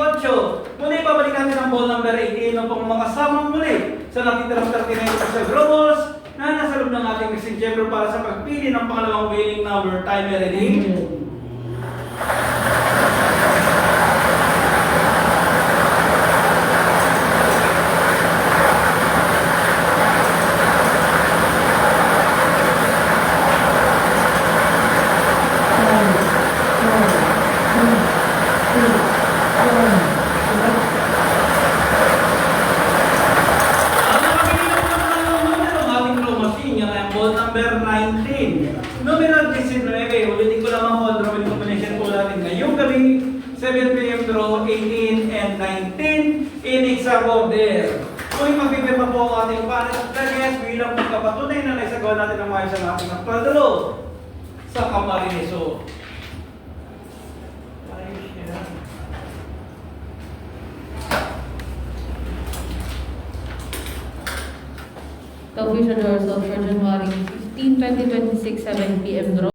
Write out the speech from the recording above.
18. Muli, babalik natin ang ball number 18 upang makasama muli sa natitirang 39 sa Gromos na nasa loob ng ating mixing chamber para sa pagpili ng pangalawang winning number. Timer ready? Number 19. Numeral 19. Ulitin ko lang ang hold drawing combination po natin ngayong gabi. 7 p.m. draw 18 and 19 in exact order. Kung magpipirma po ang ating panel of targets bilang pagkapatunay na naisagawa natin ang maayos ang ating nagpadalo sa Camarines. The official results for January 15, 2026, 7 p.m. draw.